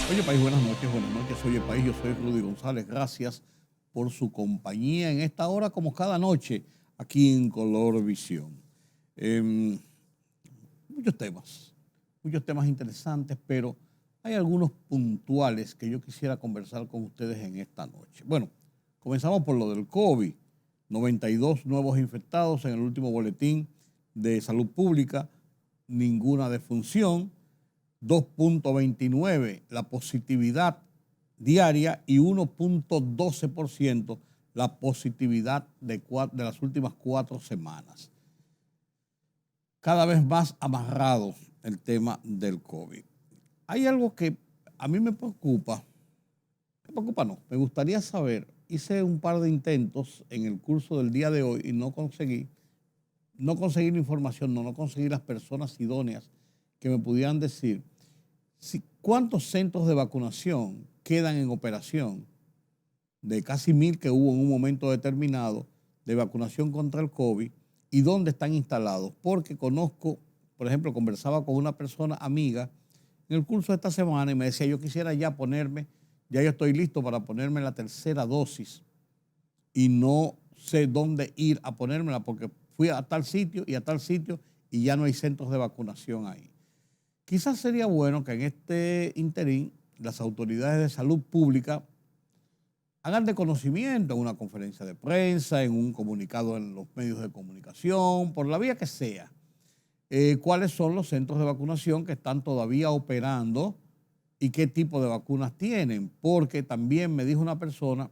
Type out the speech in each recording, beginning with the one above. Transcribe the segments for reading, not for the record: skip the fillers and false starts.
Oye, país, buenas noches, buenas noches. Oye, país, yo soy Rudy González. Gracias por su compañía en esta hora, como cada noche, aquí en Color Visión. Em, muchos temas interesantes, pero hay algunos puntuales que yo quisiera conversar con ustedes en esta noche. Bueno, comenzamos por lo del COVID. 92 nuevos infectados en el último boletín de salud pública, ninguna defunción. 2.29 la positividad diaria y 1.12% la positividad de las últimas 4 semanas. Cada vez más amarrado el tema del COVID. Hay algo que a mí me preocupa no, me gustaría saber, hice un par de intentos en el curso del día de hoy y no conseguí la información, no conseguí las personas idóneas que me pudieran decir cuántos centros de vacunación quedan en operación de casi 1,000 que hubo en un momento determinado de vacunación contra el COVID y dónde están instalados. Porque conozco, por ejemplo, conversaba con una persona amiga en el curso de esta semana y me decía, yo quisiera ya yo estoy listo para ponerme la tercera dosis y no sé dónde ir a ponérmela porque fui a tal sitio y ya no hay centros de vacunación ahí. Quizás sería bueno que en este interín las autoridades de salud pública hagan de conocimiento en una conferencia de prensa, en un comunicado en los medios de comunicación, por la vía que sea, cuáles son los centros de vacunación que están todavía operando y qué tipo de vacunas tienen. Porque también me dijo una persona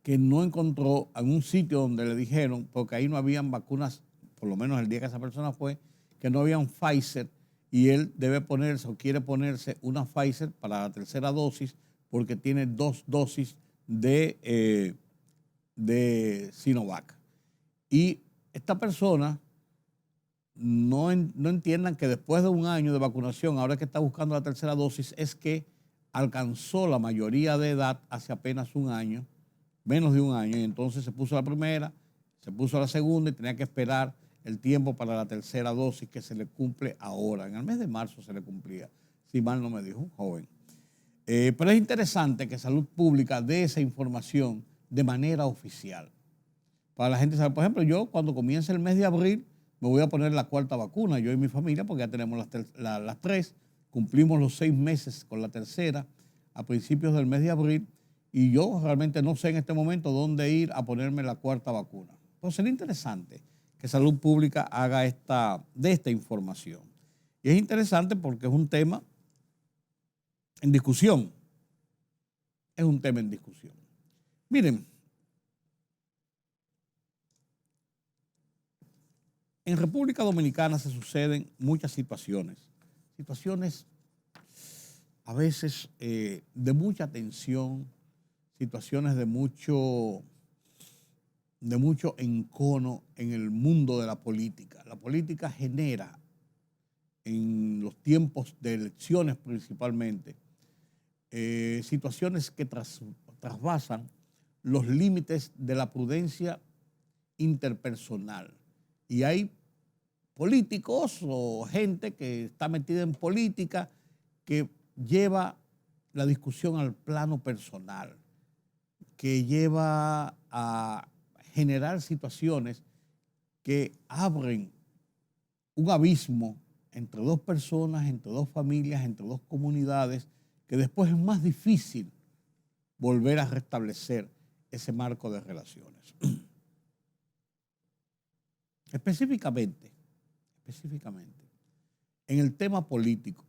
que no encontró en un sitio donde le dijeron, porque ahí no habían vacunas, por lo menos el día que esa persona fue, que no habían Pfizer, y él debe ponerse o quiere ponerse una Pfizer para la tercera dosis porque tiene 2 dosis de Sinovac. Y esta persona no entiendan que después de un año de vacunación, ahora que está buscando la tercera dosis, es que alcanzó la mayoría de edad hace apenas un año, menos de un año, y entonces se puso la primera, se puso la segunda y tenía que esperar el tiempo para la tercera dosis que se le cumple ahora. En el mes de marzo se le cumplía, si mal no me dijo, un joven. Pero es interesante que Salud Pública dé esa información de manera oficial. Para la gente saber, por ejemplo, yo cuando comience el mes de abril me voy a poner la 4ª vacuna, yo y mi familia, porque ya tenemos las 3, cumplimos los 6 meses con la tercera a principios del mes de abril y yo realmente no sé en este momento dónde ir a ponerme la 4ª vacuna. Entonces sería interesante que Salud Pública haga de esta información. Y es interesante porque es un tema en discusión. Es un tema en discusión. Miren, en República Dominicana se suceden muchas situaciones a veces de mucha tensión, situaciones de mucho encono en el mundo de la política. La política genera, en los tiempos de elecciones principalmente, situaciones que trasvasan los límites de la prudencia interpersonal. Y hay políticos o gente que está metida en política que lleva la discusión al plano personal, que lleva a generar situaciones que abren un abismo entre 2 personas, entre 2 familias, entre 2 comunidades, que después es más difícil volver a restablecer ese marco de relaciones. Específicamente, en el tema político,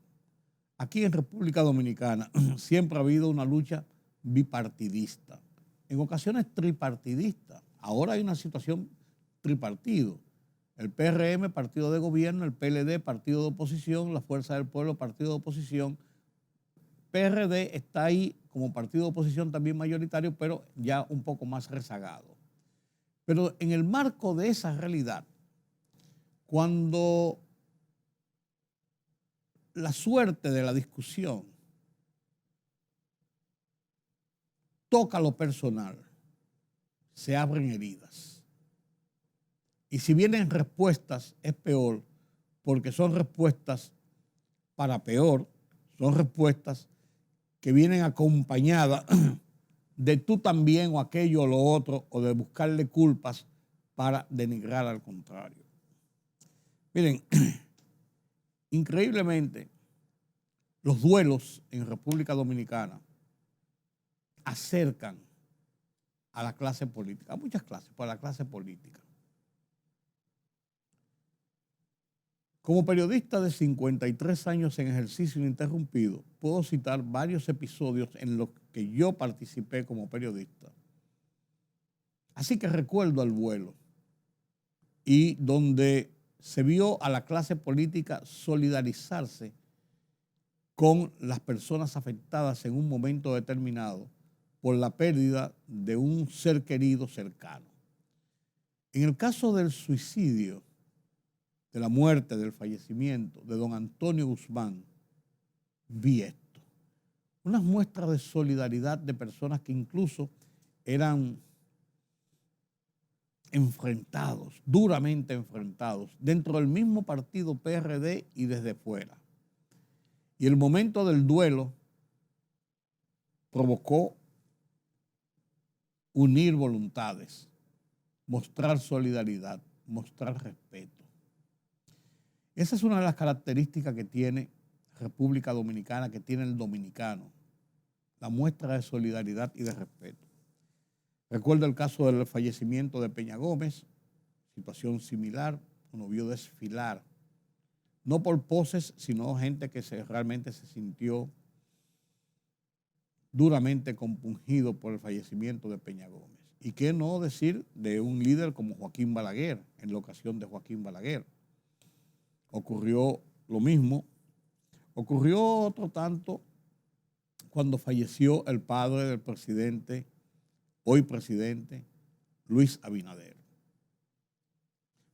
aquí en República Dominicana siempre ha habido una lucha bipartidista, en ocasiones tripartidista. Ahora hay una situación tripartido. El PRM, partido de gobierno, el PLD, partido de oposición, la Fuerza del Pueblo, partido de oposición. PRD está ahí como partido de oposición también mayoritario, pero ya un poco más rezagado. Pero en el marco de esa realidad, cuando la suerte de la discusión toca lo personal, se abren heridas. Y si vienen respuestas, es peor, porque son respuestas para peor, son respuestas que vienen acompañadas de tú también o aquello o lo otro, o de buscarle culpas para denigrar al contrario. Miren, increíblemente, los duelos en República Dominicana acercan a la clase política, a muchas clases, pero a la clase política. Como periodista de 53 años en ejercicio ininterrumpido, puedo citar varios episodios en los que yo participé como periodista. Así que recuerdo al vuelo y donde se vio a la clase política solidarizarse con las personas afectadas en un momento determinado por la pérdida de un ser querido cercano. En el caso del suicidio, de la muerte, del fallecimiento de don Antonio Guzmán, vi esto. Unas muestras de solidaridad de personas que incluso eran enfrentados, duramente enfrentados, dentro del mismo partido PRD y desde fuera. Y el momento del duelo provocó unir voluntades, mostrar solidaridad, mostrar respeto. Esa es una de las características que tiene República Dominicana, que tiene el dominicano, la muestra de solidaridad y de respeto. Recuerdo el caso del fallecimiento de Peña Gómez, situación similar, uno vio desfilar, no por poses, sino gente que realmente se sintió duramente compungido por el fallecimiento de Peña Gómez. Y qué no decir de un líder como Joaquín Balaguer, en la ocasión de Joaquín Balaguer. Ocurrió lo mismo. Ocurrió otro tanto cuando falleció el padre del presidente, hoy presidente, Luis Abinader.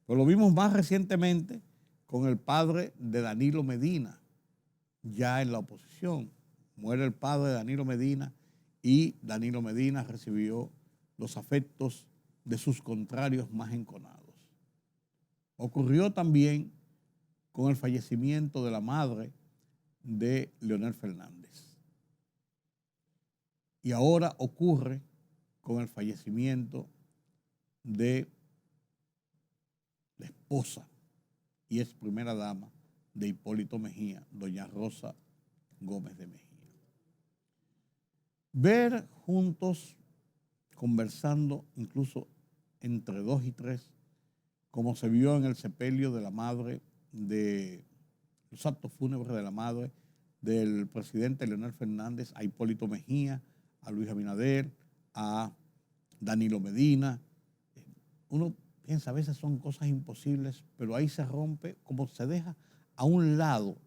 Pero lo vimos más recientemente con el padre de Danilo Medina, ya en la oposición. Muere el padre de Danilo Medina y Danilo Medina recibió los afectos de sus contrarios más enconados. Ocurrió también con el fallecimiento de la madre de Leonel Fernández. Y ahora ocurre con el fallecimiento de la esposa y ex primera dama de Hipólito Mejía, doña Rosa Gómez de Mejía. Ver juntos, conversando incluso entre 2 y 3, como se vio en el sepelio de la madre, de los actos fúnebres de la madre del presidente Leonel Fernández, a Hipólito Mejía, a Luis Abinader, a Danilo Medina. Uno piensa, a veces son cosas imposibles, pero ahí se rompe, como se deja a un lado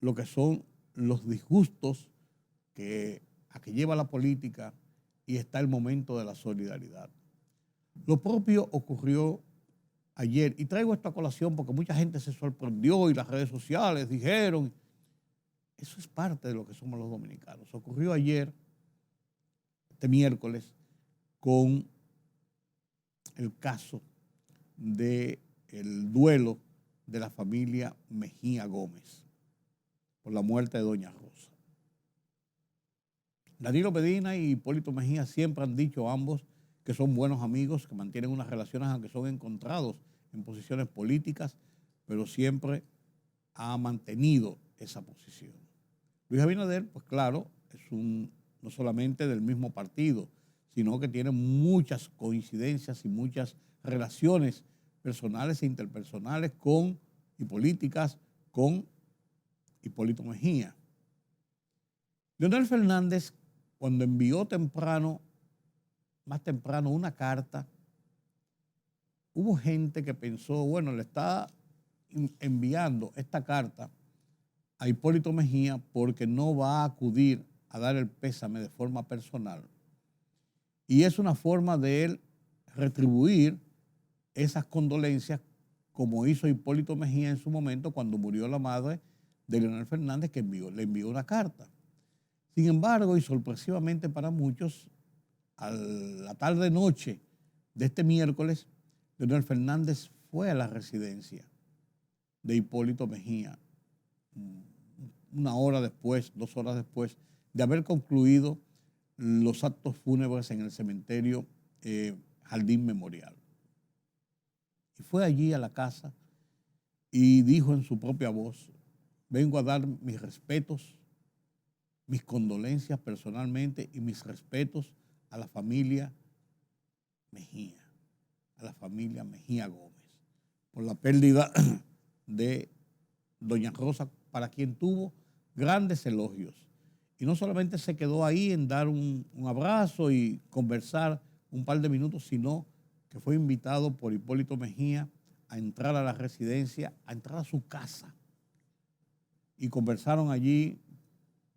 lo que son los disgustos a que lleva la política, y está el momento de la solidaridad. Lo propio ocurrió ayer, y traigo esta colación porque mucha gente se sorprendió y las redes sociales dijeron, eso es parte de lo que somos los dominicanos. Ocurrió ayer, este miércoles, con el caso del duelo de la familia Mejía Gómez por la muerte de doña Rosa. Danilo Medina y Hipólito Mejía siempre han dicho ambos que son buenos amigos, que mantienen unas relaciones aunque son encontrados en posiciones políticas, pero siempre ha mantenido esa posición. Luis Abinader, pues claro, es no solamente del mismo partido, sino que tiene muchas coincidencias y muchas relaciones personales e interpersonales y políticas con Hipólito Mejía. Leonel Fernández, cuando envió más temprano una carta, hubo gente que pensó, bueno, le está enviando esta carta a Hipólito Mejía porque no va a acudir a dar el pésame de forma personal. Y es una forma de él retribuir esas condolencias como hizo Hipólito Mejía en su momento cuando murió la madre de Leonel Fernández, que le envió una carta. Sin embargo, y sorpresivamente para muchos, a la tarde-noche de este miércoles, Leonel Fernández fue a la residencia de Hipólito Mejía, una hora después, 2 horas después de haber concluido los actos fúnebres en el cementerio Jardín Memorial. Y fue allí a la casa y dijo en su propia voz: vengo a dar mis respetos, mis condolencias personalmente y mis respetos a la familia Mejía, a la familia Mejía Gómez, por la pérdida de doña Rosa, para quien tuvo grandes elogios. Y no solamente se quedó ahí en dar un abrazo y conversar un par de minutos, sino que fue invitado por Hipólito Mejía a entrar a la residencia, a entrar a su casa. Y conversaron allí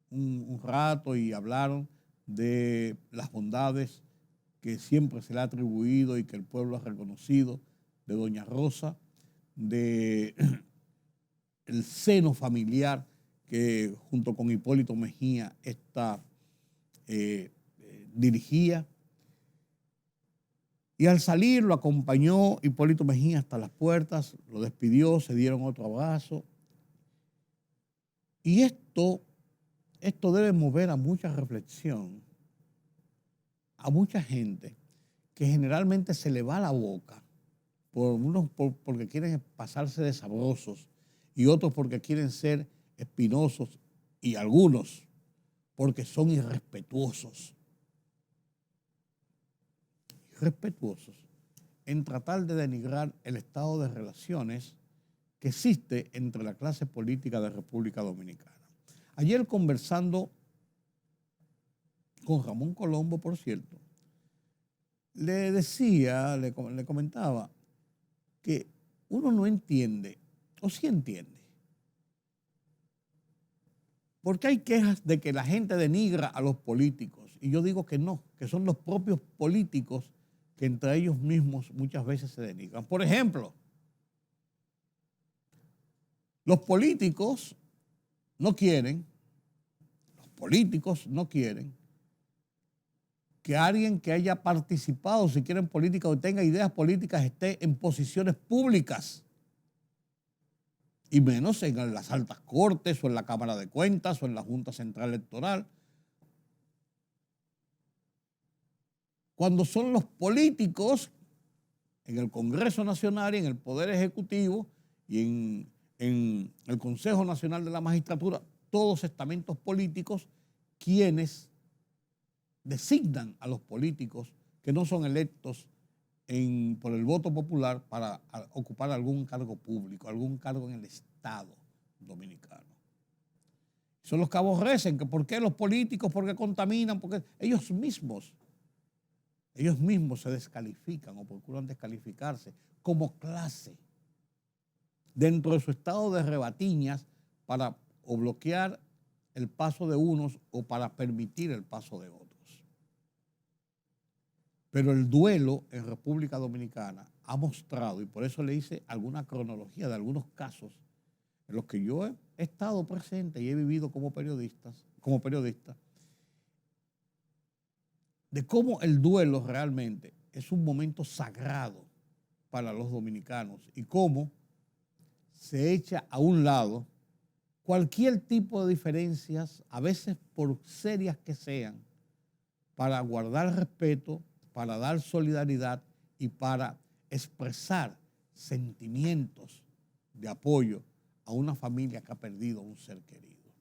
un rato y hablaron de las bondades que siempre se le ha atribuido y que el pueblo ha reconocido de doña Rosa, de el seno familiar que junto con Hipólito Mejía dirigía. Y al salir lo acompañó Hipólito Mejía hasta las puertas, lo despidió, se dieron otro abrazo. Y esto debe mover a mucha reflexión, a mucha gente que generalmente se le va la boca, unos porque quieren pasarse de sabrosos y otros porque quieren ser espinosos y algunos porque son irrespetuosos en tratar de denigrar el estado de relaciones que existe entre la clase política de República Dominicana. Ayer conversando con Ramón Colombo, por cierto, le decía, le comentaba que uno no entiende, o sí entiende, porque hay quejas de que la gente denigra a los políticos. Y yo digo que no, que son los propios políticos que entre ellos mismos muchas veces se denigran. Por ejemplo, los políticos no quieren que alguien que haya participado, si quieren política o tenga ideas políticas, esté en posiciones públicas, y menos en las altas cortes o en la Cámara de Cuentas o en la Junta Central Electoral. Cuando son los políticos en el Congreso Nacional y en el Poder Ejecutivo y en el Consejo Nacional de la Magistratura, todos estamentos políticos quienes designan a los políticos que no son electos por el voto popular para ocupar algún cargo público, algún cargo en el Estado dominicano. Son los que aborrecen, que por qué los políticos, por qué contaminan, porque ellos mismos se descalifican o procuran descalificarse como clase dentro de su estado de rebatiñas para o bloquear el paso de unos o para permitir el paso de otros. Pero el duelo en República Dominicana ha mostrado, y por eso le hice alguna cronología de algunos casos en los que yo he estado presente y he vivido como periodista, de cómo el duelo realmente es un momento sagrado para los dominicanos y cómo se echa a un lado cualquier tipo de diferencias, a veces por serias que sean, para guardar respeto, para dar solidaridad y para expresar sentimientos de apoyo a una familia que ha perdido a un ser querido.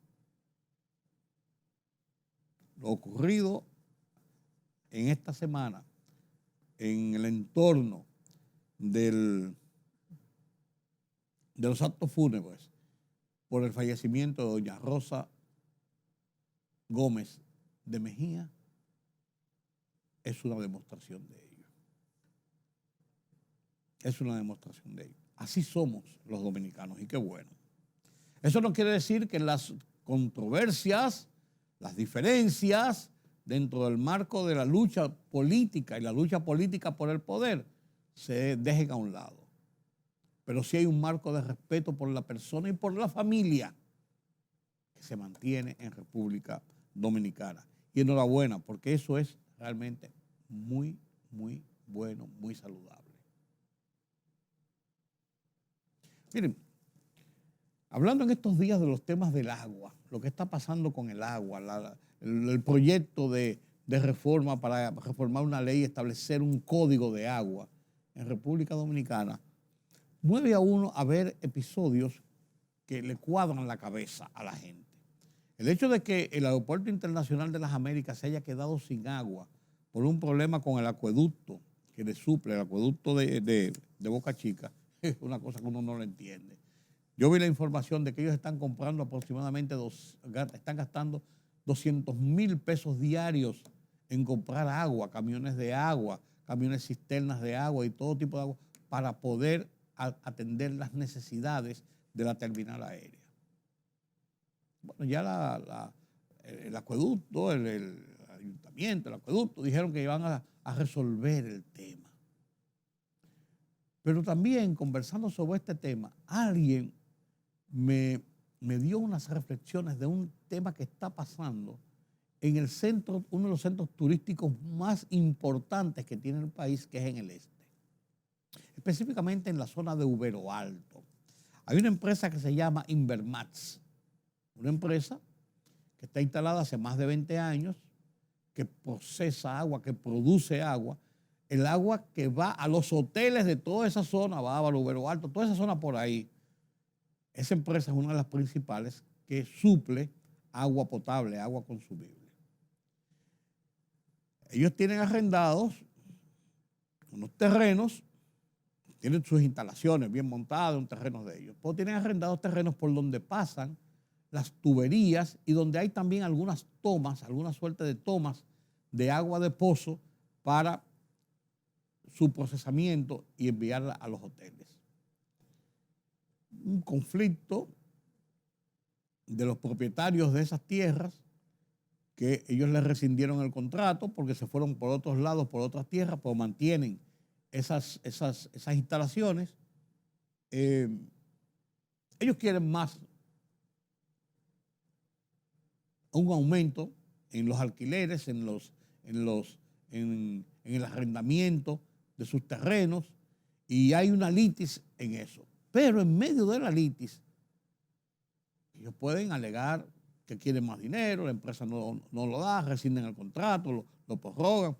Lo ocurrido en esta semana en el entorno de los actos fúnebres por el fallecimiento de doña Rosa Gómez de Mejía es una demostración de ello. Es una demostración de ello. Así somos los dominicanos y qué bueno. Eso no quiere decir que las controversias, las diferencias dentro del marco de la lucha política y la lucha política por el poder se dejen a un lado. Pero sí hay un marco de respeto por la persona y por la familia que se mantiene en República Dominicana. Y enhorabuena, porque eso es realmente muy, muy bueno, muy saludable. Miren, Hablando en estos días de los temas del agua, lo que está pasando con el agua, el proyecto de reforma para reformar una ley y establecer un código de agua en República Dominicana, mueve a uno a ver episodios que le cuadran la cabeza a la gente. El hecho de que el Aeropuerto Internacional de las Américas se haya quedado sin agua por un problema con el acueducto que le suple, el acueducto de Boca Chica, es una cosa que uno no lo entiende. Yo vi la información de que ellos están comprando aproximadamente, están gastando 200,000 pesos diarios en comprar agua, camiones de agua, camiones cisternas de agua y todo tipo de agua para poder atender las necesidades de la terminal aérea. Bueno, ya el acueducto, el ayuntamiento, el acueducto, dijeron que iban a resolver el tema. Pero también, conversando sobre este tema, alguien me dio unas reflexiones de un tema que está pasando en el centro, uno de los centros turísticos más importantes que tiene el país, que es en el este. Específicamente en la zona de Ubero Alto. Hay una empresa que se llama Invermats, una empresa que está instalada hace más de 20 años, que procesa agua, que produce agua. El agua que va a los hoteles de toda esa zona, va a Ubero Alto, toda esa zona por ahí. Esa empresa es una de las principales que suple agua potable, agua consumible. Ellos tienen arrendados unos terrenos, tienen sus instalaciones bien montadas, un terreno de ellos, pero tienen arrendados terrenos por donde pasan las tuberías y donde hay también algunas tomas, alguna suerte de tomas de agua de pozo para su procesamiento y enviarla a los hoteles. Un conflicto de los propietarios de esas tierras, que ellos les rescindieron el contrato porque se fueron por otros lados, por otras tierras, pero mantienen esas instalaciones. Ellos quieren más, un aumento en los alquileres, en el arrendamiento de sus terrenos, y hay una litis en eso. Pero en medio de la litis, ellos pueden alegar que quieren más dinero, la empresa no lo da, rescinden el contrato, lo prorrogan.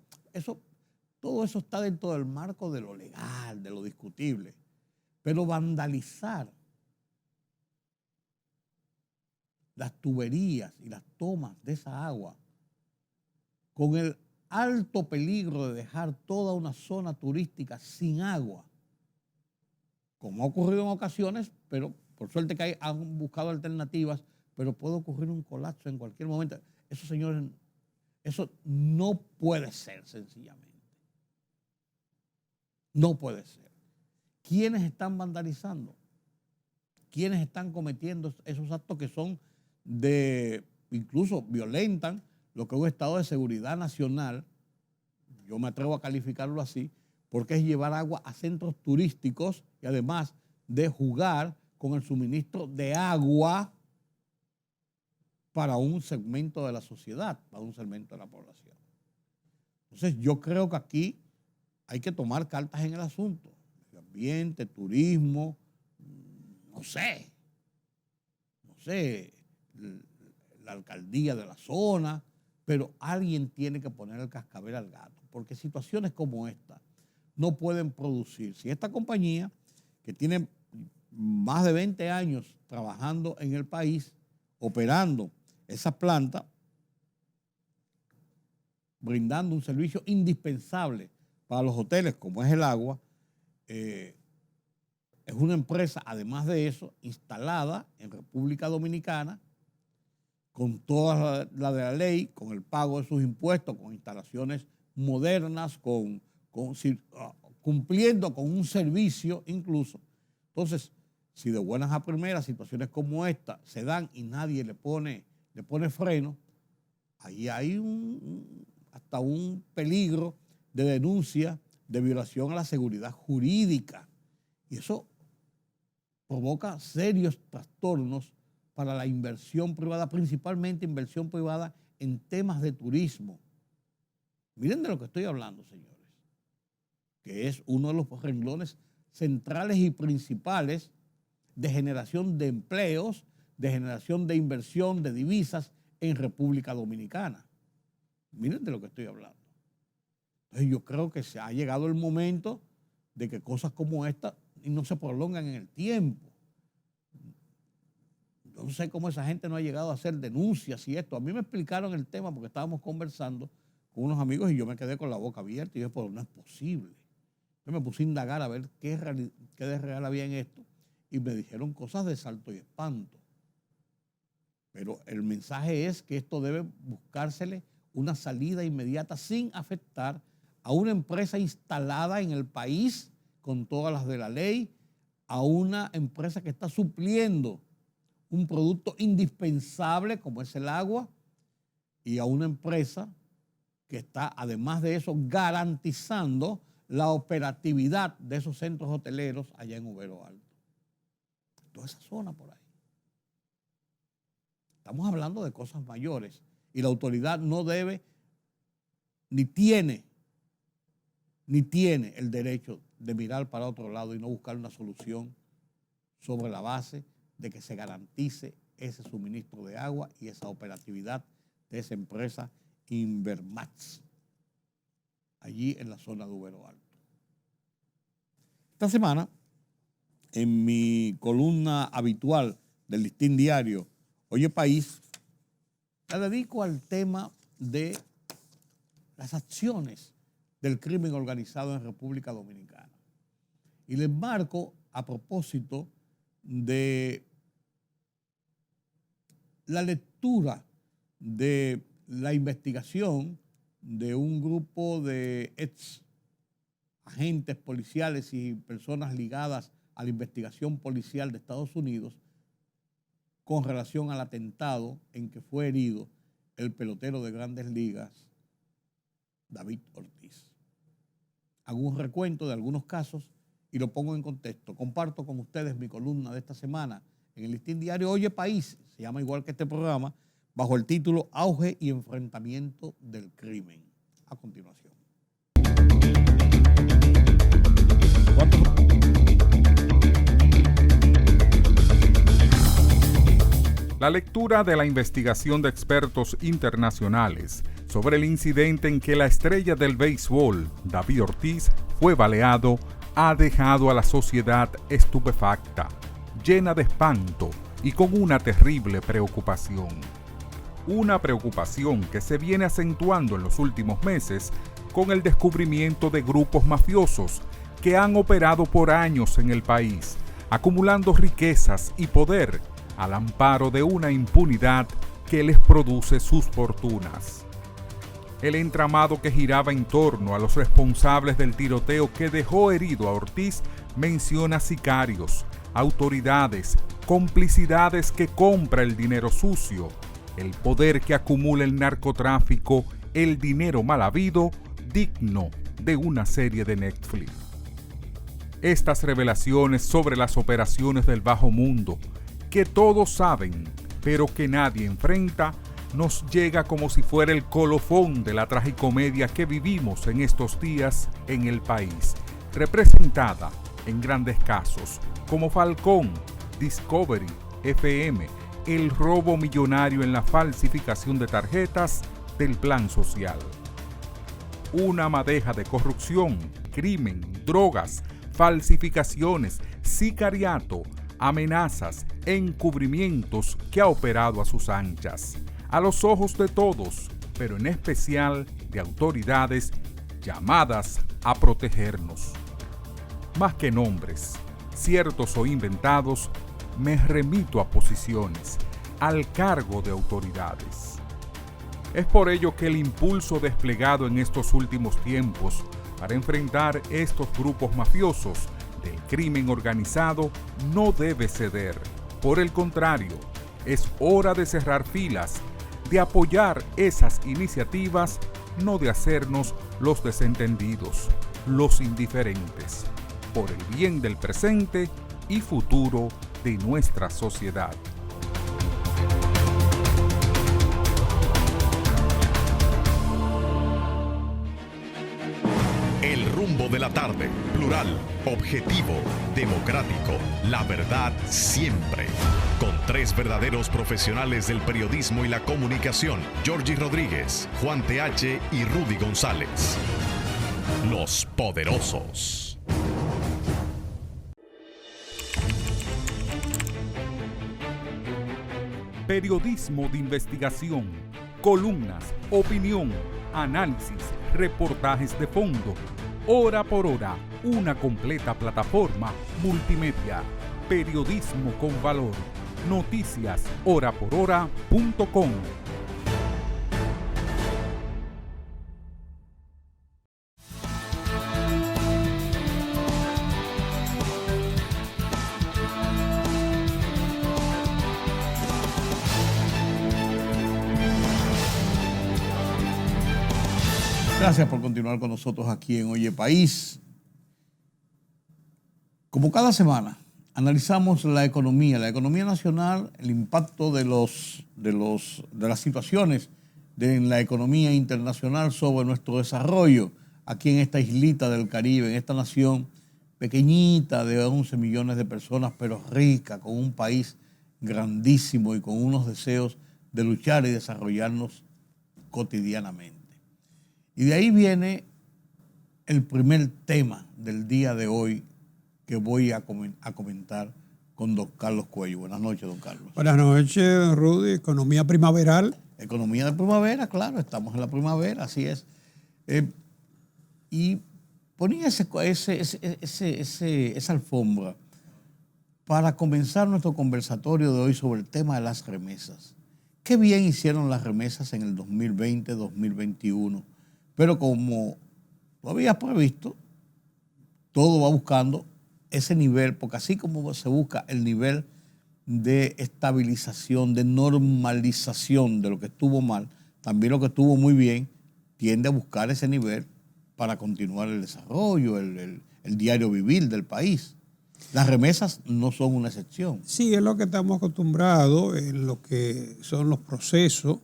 Todo eso está dentro del marco de lo legal, de lo discutible. Pero vandalizar las tuberías y las tomas de esa agua con el alto peligro de dejar toda una zona turística sin agua, como ha ocurrido en ocasiones, pero por suerte que han buscado alternativas, pero puede ocurrir un colapso en cualquier momento. Eso, señores, eso no puede ser, sencillamente. No puede ser. ¿Quiénes están vandalizando? ¿Quiénes están cometiendo esos actos que son incluso violentan lo que es un estado de seguridad nacional? Yo me atrevo a calificarlo así, porque es llevar agua a centros turísticos y además de jugar con el suministro de agua para un segmento de la sociedad, para un segmento de la población. Entonces yo creo que aquí hay que tomar cartas en el asunto. El ambiente, turismo, no sé, la alcaldía de la zona, pero alguien tiene que poner el cascabel al gato, porque situaciones como esta no pueden producir. Si esta compañía, que tiene más de 20 años trabajando en el país, operando esa planta, brindando un servicio indispensable para los hoteles, como es el agua, es una empresa, además de eso, instalada en República Dominicana, con toda la de la ley, con el pago de sus impuestos, con instalaciones modernas, cumpliendo con un servicio incluso. Entonces, si de buenas a primeras situaciones como esta se dan y nadie le pone freno, ahí hay hasta un peligro de denuncia de violación a la seguridad jurídica. Y eso provoca serios trastornos para la inversión privada, principalmente inversión privada en temas de turismo. Miren de lo que estoy hablando, señores, que es uno de los renglones centrales y principales de generación de empleos, de generación de inversión, de divisas en República Dominicana. Miren de lo que estoy hablando. Entonces yo creo que se ha llegado el momento de que cosas como esta no se prolongan en el tiempo. Yo no sé cómo esa gente no ha llegado a hacer denuncias y esto. A mí me explicaron el tema porque estábamos conversando con unos amigos y yo me quedé con la boca abierta y dije, pero no es posible. Yo me puse a indagar a ver qué de real había en esto y me dijeron cosas de salto y espanto. Pero el mensaje es que esto debe buscársele una salida inmediata sin afectar a una empresa instalada en el país con todas las de la ley, a una empresa que está supliendo un producto indispensable como es el agua y a una empresa que está, además de eso, garantizando la operatividad de esos centros hoteleros allá en Ubero Alto. Toda esa zona por ahí. Estamos hablando de cosas mayores y la autoridad no debe, ni tiene el derecho de mirar para otro lado y no buscar una solución sobre la base de que se garantice ese suministro de agua y esa operatividad de esa empresa Invermax, allí en la zona de Ubero Alto. Esta semana, en mi columna habitual del Listín Diario, Oye País, la dedico al tema de las acciones del crimen organizado en República Dominicana. Y les marco a propósito de la lectura de la investigación de un grupo de ex agentes policiales y personas ligadas a la investigación policial de Estados Unidos con relación al atentado en que fue herido el pelotero de Grandes Ligas, David Ortiz. Hago un recuento de algunos casos y lo pongo en contexto. Comparto con ustedes mi columna de esta semana en el Listín Diario Oye País, se llama igual que este programa, bajo el título Auge y enfrentamiento del crimen. A continuación. La lectura de la investigación de expertos internacionales sobre el incidente en que la estrella del béisbol, David Ortiz, fue baleado, ha dejado a la sociedad estupefacta, llena de espanto y con una terrible preocupación. Una preocupación que se viene acentuando en los últimos meses con el descubrimiento de grupos mafiosos que han operado por años en el país, acumulando riquezas y poder al amparo de una impunidad que les produce sus fortunas. El entramado que giraba en torno a los responsables del tiroteo que dejó herido a Ortiz menciona sicarios, autoridades, complicidades que compra el dinero sucio, el poder que acumula el narcotráfico, el dinero mal habido, digno de una serie de Netflix. Estas revelaciones sobre las operaciones del bajo mundo, que todos saben, pero que nadie enfrenta, nos llega como si fuera el colofón de la tragicomedia que vivimos en estos días en el país, representada en grandes casos como Falcón, Discovery, FM, el robo millonario en la falsificación de tarjetas del Plan Social. Una madeja de corrupción, crimen, drogas, falsificaciones, sicariato, amenazas, encubrimientos que ha operado a sus anchas, a los ojos de todos, pero en especial de autoridades llamadas a protegernos. Más que nombres, ciertos o inventados, me remito a posiciones, al cargo de autoridades. Es por ello que el impulso desplegado en estos últimos tiempos para enfrentar estos grupos mafiosos del crimen organizado no debe ceder. Por el contrario, es hora de cerrar filas, de apoyar esas iniciativas, no de hacernos los desentendidos, los indiferentes, por el bien del presente y futuro de nuestra sociedad. El rumbo Turno de la tarde. Plural, objetivo, democrático. La verdad siempre. Con tres verdaderos profesionales del periodismo y la comunicación. Georgie Rodríguez, Juan TH y Rudy González. Los Poderosos. Periodismo de investigación, columnas, opinión, análisis, reportajes de fondo, hora por hora, una completa plataforma multimedia. Periodismo con valor. Noticias horapor.hora.com. Gracias por continuar con nosotros aquí en Oye País. Como cada semana, analizamos la economía nacional, el impacto de las situaciones en la economía internacional sobre nuestro desarrollo aquí en esta islita del Caribe, en esta nación pequeñita de 11 millones de personas, pero rica, con un país grandísimo y con unos deseos de luchar y desarrollarnos cotidianamente. Y de ahí viene el primer tema del día de hoy que voy a comentar con don Carlos Cuello. Buenas noches, don Carlos. Buenas noches, Rudy. Economía primaveral. Economía de primavera, claro, estamos en la primavera, así es. Y ponía esa alfombra para comenzar nuestro conversatorio de hoy sobre el tema de las remesas. Qué bien hicieron las remesas en el 2020, 2021. Pero como tú habías previsto, todo va buscando ese nivel, porque así como se busca el nivel de estabilización, de normalización de lo que estuvo mal, también lo que estuvo muy bien tiende a buscar ese nivel para continuar el desarrollo, el diario vivir del país. Las remesas no son una excepción. Sí, es lo que estamos acostumbrados en lo que son los procesos.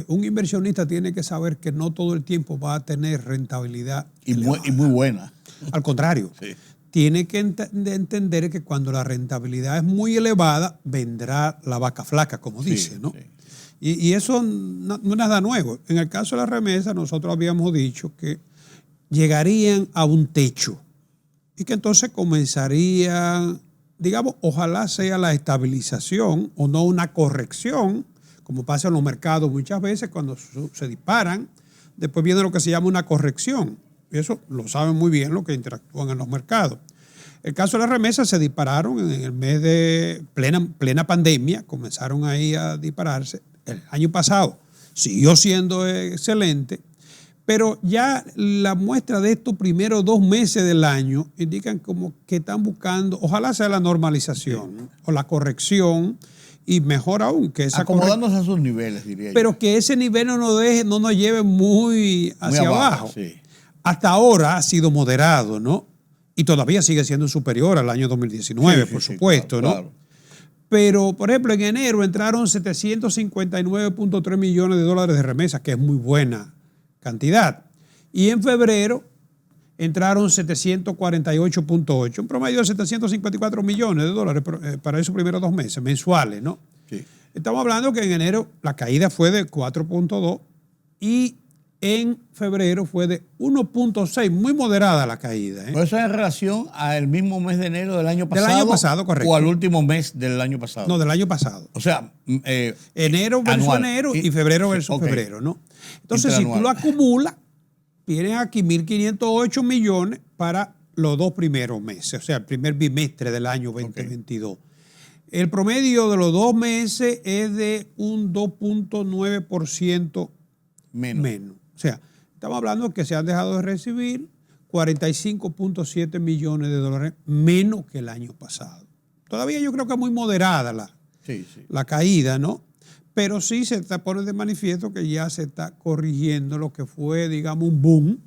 Un inversionista tiene que saber que no todo el tiempo va a tener rentabilidad y muy buena. Al contrario, sí. Tiene que entender que cuando la rentabilidad es muy elevada, vendrá la vaca flaca, como dice, ¿no? Sí. Y eso no es nada nuevo. En el caso de la remesa, nosotros habíamos dicho que llegarían a un techo y que entonces comenzarían, digamos, ojalá sea la estabilización o no una corrección, como pasa en los mercados muchas veces cuando se disparan, después viene lo que se llama una corrección. Y eso lo saben muy bien los que interactúan en los mercados. El caso de las remesas se dispararon en el mes de plena pandemia, comenzaron ahí a dispararse. El año pasado siguió siendo excelente, pero ya la muestra de estos primeros 2 meses del año indican como que están buscando, ojalá sea la normalización o la corrección. Y mejor aún, que esa acomodándose a sus niveles, diría yo. Pero que ese nivel no nos lleve muy hacia abajo. Sí. Hasta ahora ha sido moderado, ¿no? Y todavía sigue siendo superior al año 2019, por supuesto, claro, ¿no? Claro. Pero, por ejemplo, en enero entraron 759.3 millones de dólares de remesas, que es muy buena cantidad. Y en febrero entraron 748.8, un promedio de 754 millones de dólares para esos primeros 2 meses, mensuales, ¿no? Sí. Estamos hablando que en enero la caída fue de 4.2 y en febrero fue de 1.6, muy moderada la caída. ¿Pero eso es en relación al mismo mes de enero del año pasado? Del año pasado, correcto. ¿O al último mes del año pasado? No, del año pasado. O sea, enero versus anual. Enero y febrero versus febrero, ¿no? Entonces, si tú lo acumulas, vienen aquí 1.508 millones para los 2 primeros meses, o sea, el primer bimestre del año 2022. Okay. El promedio de los 2 meses es de un 2.9% menos. O sea, estamos hablando que se han dejado de recibir 45.7 millones de dólares menos que el año pasado. Todavía yo creo que es muy moderada la caída, ¿no? Pero sí se pone de manifiesto que ya se está corrigiendo lo que fue, digamos, un boom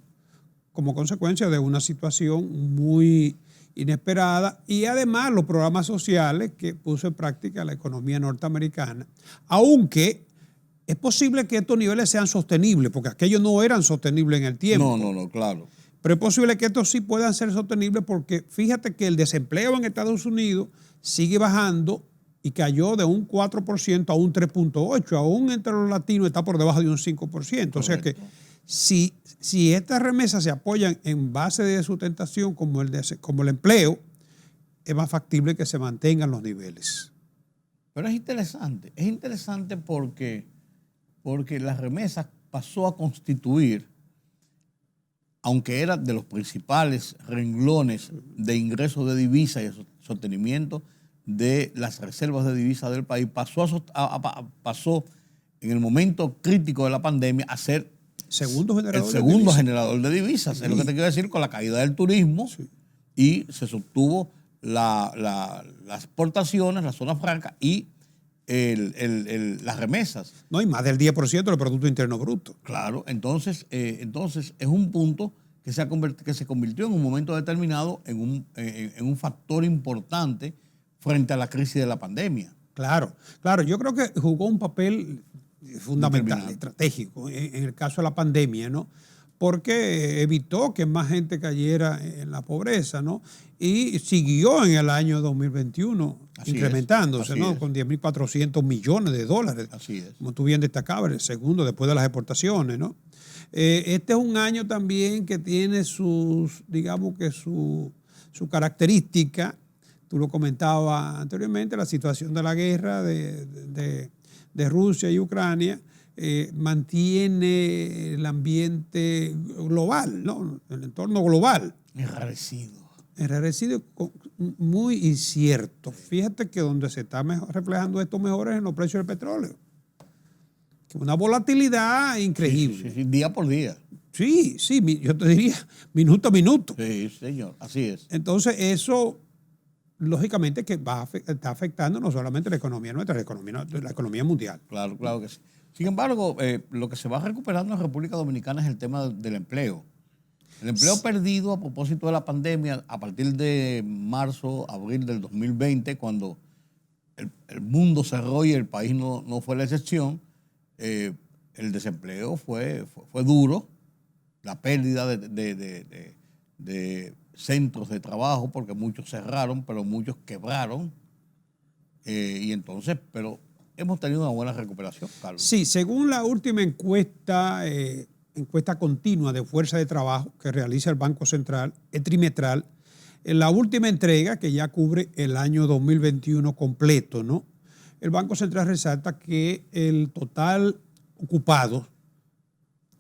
como consecuencia de una situación muy inesperada y además los programas sociales que puso en práctica la economía norteamericana, aunque es posible que estos niveles sean sostenibles, porque aquellos no eran sostenibles en el tiempo. No, claro. Pero es posible que estos sí puedan ser sostenibles porque fíjate que el desempleo en Estados Unidos sigue bajando y cayó de un 4% a un 3.8%. Aún entre los latinos está por debajo de un 5%. Correcto. O sea que si estas remesas se apoyan en base de sustentación como el empleo, es más factible que se mantengan los niveles. Pero es interesante porque las remesas pasó a constituir, aunque era de los principales renglones de ingresos de divisa y de sostenimiento de las reservas de divisa del país, pasó en el momento crítico de la pandemia a ser el segundo generador de divisas. Sí. Es lo que te quiero decir, con la caída del turismo, sí, y se sostuvo las exportaciones, la zona franca y las remesas. No, y más del 10% del Producto Interno Bruto. Claro, entonces es un punto que se convirtió en un momento determinado en un factor importante frente a la crisis de la pandemia. Claro, yo creo que jugó un papel fundamental, estratégico, en el caso de la pandemia, ¿no? Porque evitó que más gente cayera en la pobreza, ¿no? Y siguió en el año 2021 incrementándose, ¿no? Con 10.400 millones de dólares. Así es. Como tú bien destacabas, el segundo después de las exportaciones, ¿no? Este es un año también que tiene su característica. Tú lo comentabas anteriormente, la situación de la guerra de Rusia y Ucrania mantiene el ambiente global, ¿no? El entorno global. Enrarecido, muy incierto. Fíjate que donde se está reflejando esto mejor es en los precios del petróleo. Una volatilidad increíble. Sí, día por día. Sí, yo te diría minuto a minuto. Sí, señor, así es. Entonces eso, lógicamente, que está afectando no solamente la economía nuestra, la economía mundial. Claro que sí. Sin embargo, lo que se va recuperando en República Dominicana es el tema del empleo. El empleo perdido a propósito de la pandemia a partir de marzo, abril del 2020, cuando el mundo cerró y el país no fue la excepción, el desempleo fue duro, la pérdida de centros de trabajo, porque muchos cerraron, pero muchos quebraron, pero hemos tenido una buena recuperación, Carlos. Sí, según la última encuesta continua de fuerza de trabajo que realiza el Banco Central, es trimestral, en la última entrega, que ya cubre el año 2021 completo, ¿no? El Banco Central resalta que el total ocupado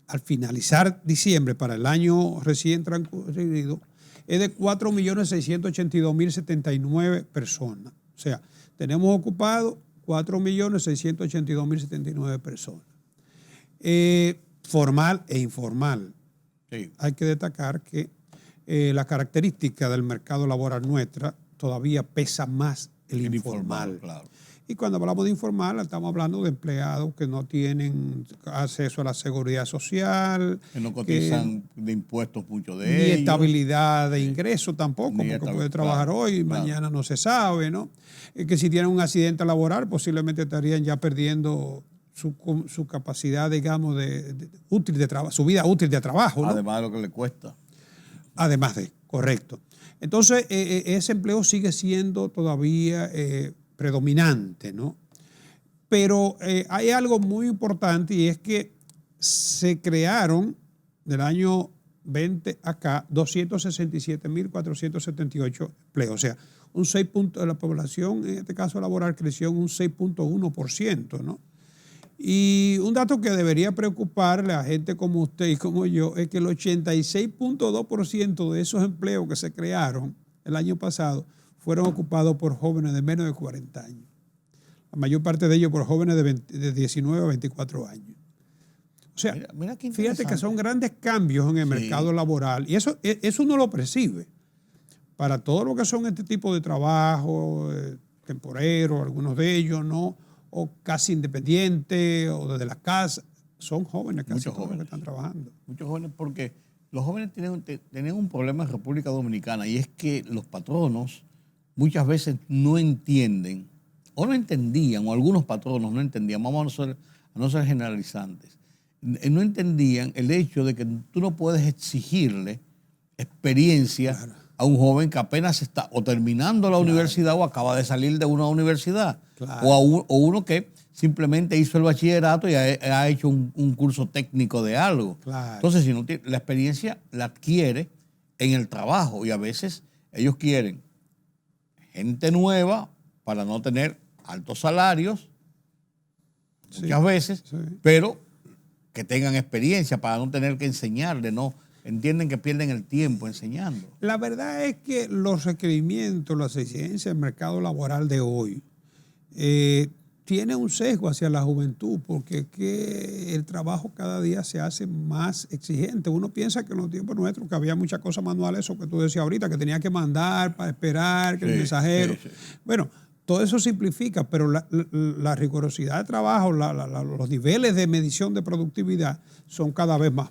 al finalizar diciembre para el año recién transcurrido es de 4.682.079 personas. O sea, tenemos ocupados 4.682.079 personas. Formal e informal. Sí. Hay que destacar que la característica del mercado laboral nuestra todavía pesa más el informal. Claro. Y cuando hablamos de informal, estamos hablando de empleados que no tienen acceso a la seguridad social. Que no cotizan de impuestos muchos de ni ellos. Ni estabilidad de ingreso tampoco, porque puede trabajar hoy, mañana no se sabe, ¿no? Que si tienen un accidente laboral, posiblemente estarían ya perdiendo su capacidad, digamos, útil de trabajo, su vida útil de trabajo, ¿no? Además de lo que le cuesta. Además de, correcto. Entonces, ese empleo sigue siendo todavía predominante, ¿no? Pero hay algo muy importante y es que se crearon del año 20 acá 267.478 empleos. O sea, un 6% de la población, en este caso laboral, creció en un 6.1%, ¿no? Y un dato que debería preocuparle a gente como usted y como yo es que el 86.2% de esos empleos que se crearon el año pasado fueron ocupados por jóvenes de menos de 40 años. La mayor parte de ellos por jóvenes de 19 a 24 años. O sea, mira fíjate que son grandes cambios en el mercado laboral y eso uno lo percibe. Para todo lo que son este tipo de trabajo, temporero, algunos de ellos, ¿no? O casi independientes o desde la casa, son jóvenes casi muchos jóvenes que están trabajando. Muchos jóvenes porque los jóvenes tienen un problema en República Dominicana y es que los patronos muchas veces no entienden o no entendían, o algunos patronos no entendían, vamos a no ser generalizantes, no entendían el hecho de que tú no puedes exigirle experiencia a un joven que apenas está o terminando la universidad o acaba de salir de una universidad. O uno que simplemente hizo el bachillerato y ha hecho un curso técnico de algo. Entonces, si no tiene, la experiencia la adquiere en el trabajo y a veces ellos quieren gente nueva para no tener altos salarios, muchas veces, pero que tengan experiencia para no tener que enseñarle, no entienden que pierden el tiempo enseñando. La verdad es que los requerimientos, las exigencias del mercado laboral de hoy tiene un sesgo hacia la juventud, porque el trabajo cada día se hace más exigente. Uno piensa que en los tiempos nuestros que había muchas cosas manuales, eso que tú decías ahorita, que tenía que mandar para esperar, que el mensajero. Bueno, todo eso simplifica, pero la rigurosidad de trabajo, los niveles de medición de productividad son cada vez más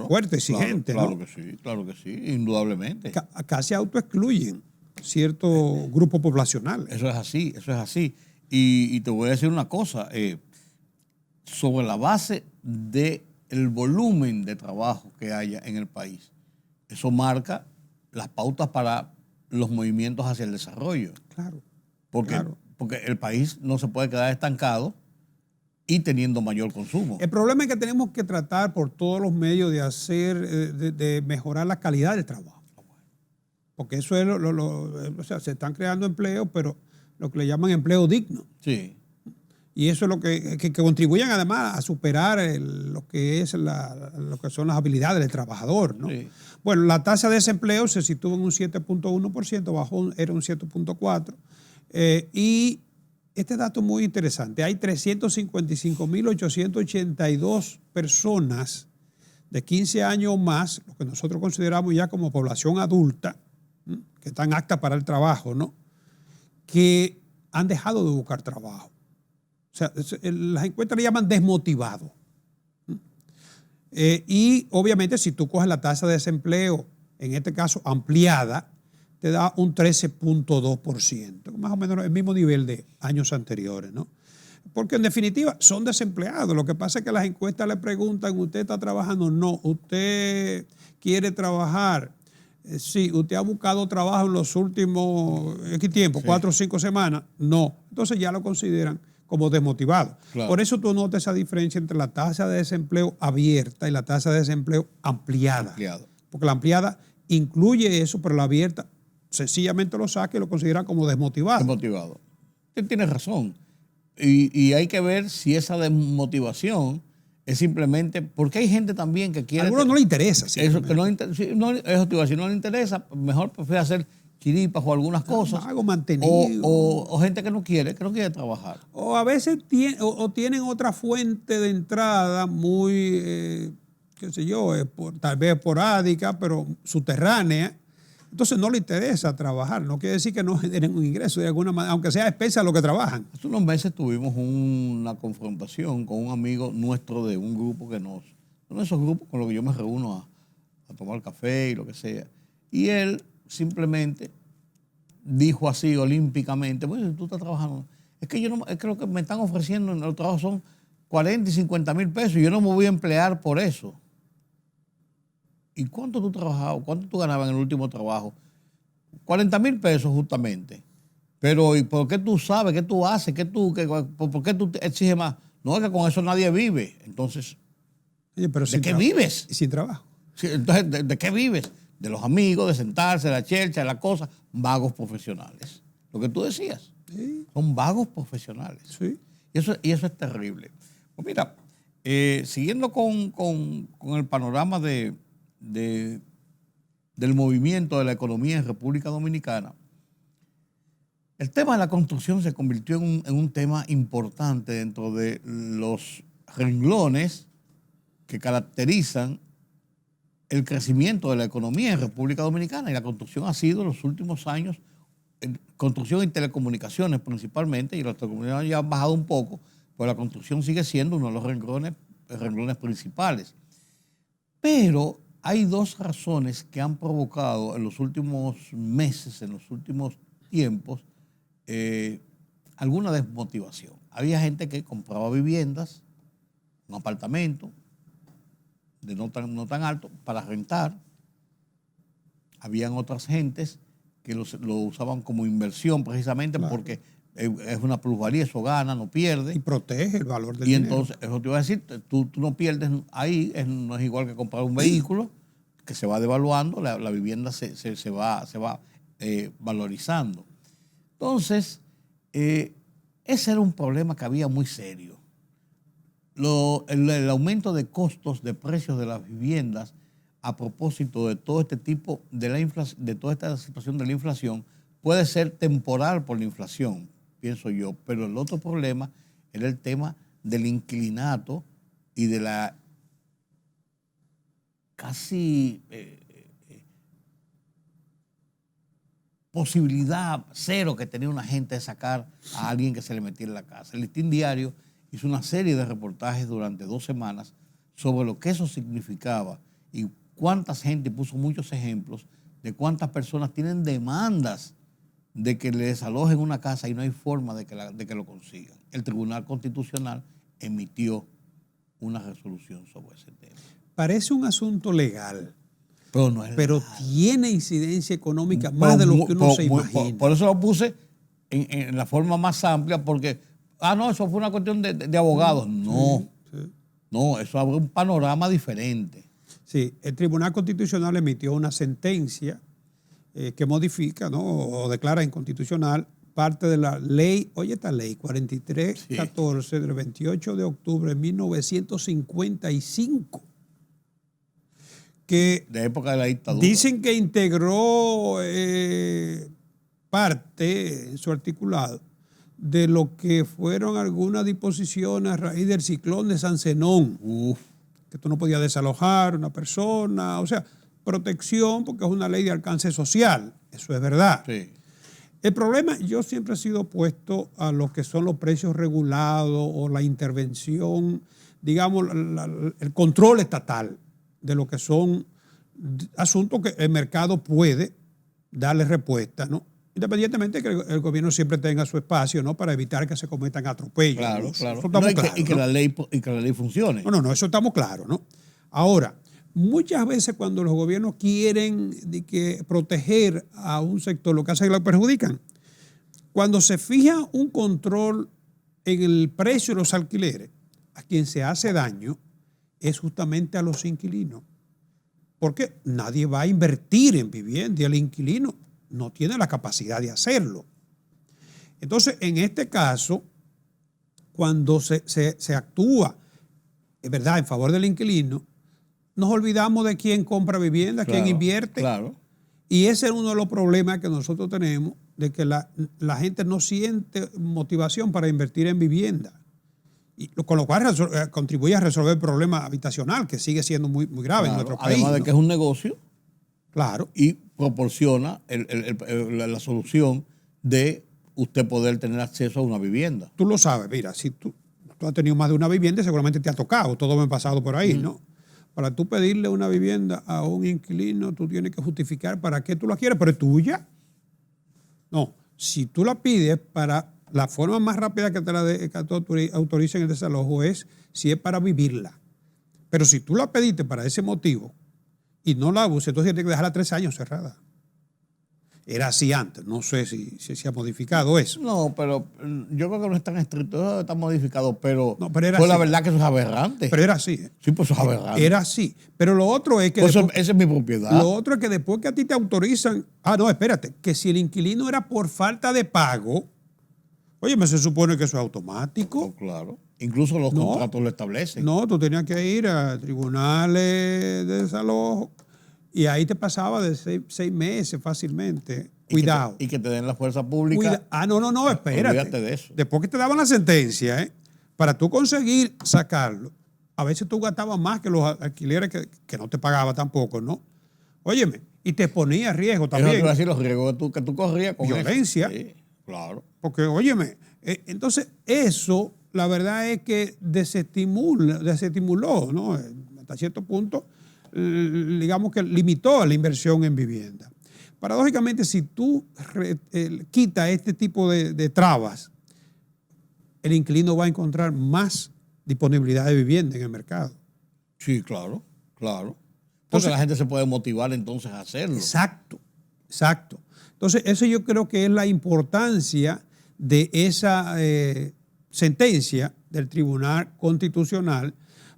fuertes, exigentes. Claro que sí, indudablemente. Casi autoexcluyen cierto grupo poblacional. Eso es así. Y te voy a decir una cosa, sobre la base del volumen de trabajo que haya en el país, eso marca las pautas para los movimientos hacia el desarrollo. Porque el país no se puede quedar estancado y teniendo mayor consumo. El problema es que tenemos que tratar por todos los medios de de mejorar la calidad del trabajo. Porque eso es o sea, se están creando empleos, pero lo que le llaman empleo digno. Sí. Y eso es lo que contribuyen además a superar lo que son las habilidades del trabajador, ¿no? Sí. Bueno, la tasa de desempleo se sitúa en un 7.1%, era un 7.4%. Y este dato es muy interesante. Hay 355.882 personas de 15 años o más, lo que nosotros consideramos ya como población adulta, que están aptas para el trabajo, ¿no?, que han dejado de buscar trabajo. O sea, las encuestas le llaman desmotivado. Y obviamente si tú coges la tasa de desempleo, en este caso ampliada, te da un 13.2%, más o menos el mismo nivel de años anteriores, ¿no? Porque en definitiva son desempleados. Lo que pasa es que las encuestas le preguntan, ¿usted está trabajando? No. ¿Usted quiere trabajar? Sí. ¿Usted ha buscado trabajo en los últimos X tiempo, 4 o 5 semanas? No. Entonces ya lo consideran como desmotivado. Claro. Por eso tú notas esa diferencia entre la tasa de desempleo abierta y la tasa de desempleo ampliada. Porque la ampliada incluye eso, pero la abierta sencillamente lo saca y lo considera como desmotivado. Desmotivado. Usted tiene razón. Y hay que ver si esa desmotivación es simplemente porque hay gente también que quiere... A algunos no le interesa. Eso, que si no le interesa, mejor prefiere hacer chiripas o algunas cosas. Algo mantenido. O gente que no quiere trabajar. O a veces tienen otra fuente de entrada muy, qué sé yo, tal vez esporádica, pero subterránea. Entonces no le interesa trabajar. No quiere decir que no generen un ingreso de alguna manera, aunque sea especie a lo que trabajan. Hace unos meses tuvimos una confrontación con un amigo nuestro de un grupo uno de esos grupos con los que yo me reúno a tomar café y lo que sea. Y él simplemente dijo así olímpicamente, bueno, tú estás trabajando. Es que creo que me están ofreciendo en el trabajo son 40 y 50 mil pesos y yo no me voy a emplear por eso. ¿Y cuánto tú trabajabas? ¿Cuánto tú ganabas en el último trabajo? 40 mil pesos justamente. Pero ¿y por qué tú sabes? ¿Qué tú haces? ¿Por qué tú exiges más? No, es que con eso nadie vive. Entonces, oye, pero ¿de qué vives? Y sin trabajo. Sí, entonces, ¿de qué vives? De los amigos, de sentarse, de la chercha, de la cosa. Vagos profesionales. Lo que tú decías. Sí. Son vagos profesionales. Sí. Y eso es terrible. Pues mira, siguiendo con el panorama del movimiento de la economía en República Dominicana, el tema de la construcción se convirtió en un tema importante dentro de los renglones que caracterizan el crecimiento de la economía en República Dominicana, y la construcción ha sido en los últimos años, construcción y telecomunicaciones principalmente, y las telecomunicaciones ya han bajado un poco, pero la construcción sigue siendo uno de los renglones principales. Pero hay dos razones que han provocado en los últimos meses, en los últimos tiempos, alguna desmotivación. Había gente que compraba viviendas, un apartamento de no tan alto para rentar, habían otras gentes que lo usaban como inversión precisamente porque es una plusvalía, eso gana, no pierde. Y protege el valor del dinero. dinero. Entonces, eso te iba a decir, tú no pierdes ahí, no es igual que comprar un vehículo que se va devaluando, la vivienda se va valorizando. Entonces, ese era un problema que había muy serio. El aumento de costos, de precios de las viviendas a propósito de todo este tipo de toda esta situación de la inflación puede ser temporal por la inflación, pienso yo, pero el otro problema era el tema del inquilinato y de la casi posibilidad cero que tenía una gente de sacar a alguien que se le metiera en la casa. El Listín Diario hizo una serie de reportajes durante 2 semanas sobre lo que eso significaba y cuánta gente, puso muchos ejemplos de cuántas personas tienen demandas de que le desalojen una casa y no hay forma de que lo consigan. El Tribunal Constitucional emitió una resolución sobre ese tema. Parece un asunto legal, pero no es pero legal. Tiene incidencia económica más de lo que uno se imagina. Por eso lo puse en la forma más amplia, porque, no, eso fue una cuestión de abogados. No, no, eso abre un panorama diferente. Sí, el Tribunal Constitucional emitió una sentencia que modifica, ¿no?, o declara inconstitucional parte de la ley, oye esta ley, 4314 del 28 de octubre de 1955. Que de época de la dictadura. Dicen que integró parte en su articulado de lo que fueron algunas disposiciones a raíz del ciclón de San Zenón. Que tú no podías desalojar a una persona, o sea, protección porque es una ley de alcance social, eso es verdad. Sí. El problema, yo siempre he sido opuesto a lo que son los precios regulados o la intervención, digamos, el control estatal de lo que son asuntos que el mercado puede darle respuesta, ¿no? Independientemente de que el gobierno siempre tenga su espacio, ¿no?, para evitar que se cometan atropellos. Claro, ¿no? claro. Eso estamos claros, y que la ley funcione. No, eso estamos claros, ¿no? Ahora, muchas veces cuando los gobiernos quieren proteger a un sector, lo que hacen es que lo perjudican. Cuando se fija un control en el precio de los alquileres, a quien se hace daño es justamente a los inquilinos. Porque nadie va a invertir en vivienda y el inquilino no tiene la capacidad de hacerlo. Entonces, en este caso, cuando se actúa, es verdad, en favor del inquilino, nos olvidamos de quién compra vivienda, quién invierte. Claro. Y ese es uno de los problemas que nosotros tenemos, de que la gente no siente motivación para invertir en vivienda. Y con lo cual contribuye a resolver el problema habitacional, que sigue siendo muy, muy grave en nuestro país. Además de que es un negocio. Claro. Y proporciona la solución de usted poder tener acceso a una vivienda. Tú lo sabes, mira, si tú has tenido más de una vivienda, seguramente te ha tocado, todo me ha pasado por ahí, ¿no? Para tú pedirle una vivienda a un inquilino, tú tienes que justificar para qué tú la quieres, pero es tuya. No, si tú la pides para la forma más rápida que te autoricen el desalojo es si es para vivirla. Pero si tú la pediste para ese motivo y no la usas, entonces tienes que dejarla 3 años cerrada. Era así antes, no sé si se ha modificado eso. No, pero yo creo que no es tan estricto, está modificado, pero era pues así. La verdad que eso es aberrante. Pero era así. Sí, pues eso es aberrante. Era así. Pero lo otro es que... Pues esa es mi propiedad. Lo otro es que después que a ti te autorizan... no, espérate, que si el inquilino era por falta de pago, oye, se supone que eso es automático. Oh, claro. Incluso los contratos lo establecen. No, tú tenías que ir a tribunales de desalojo y ahí te pasaba de 6 meses fácilmente. Cuidado. Y que te den la fuerza pública. No, espérate. Olvídate de eso. Después que te daban la sentencia, para tú conseguir sacarlo, a veces tú gastabas más que los alquileres que no te pagaba tampoco, ¿no? Óyeme, y te ponía riesgo también. Eso te iba a decir los riesgos que tú corrías con violencia. Eso. Sí, claro. Porque, óyeme, entonces eso, la verdad es que desestimuló, ¿no? Hasta cierto punto, digamos que limitó la inversión en vivienda. Paradójicamente, si tú quitas este tipo de trabas, el inquilino va a encontrar más disponibilidad de vivienda en el mercado. Sí, claro. Porque la gente se puede motivar entonces a hacerlo. Exacto. Entonces, eso yo creo que es la importancia de esa sentencia del Tribunal Constitucional,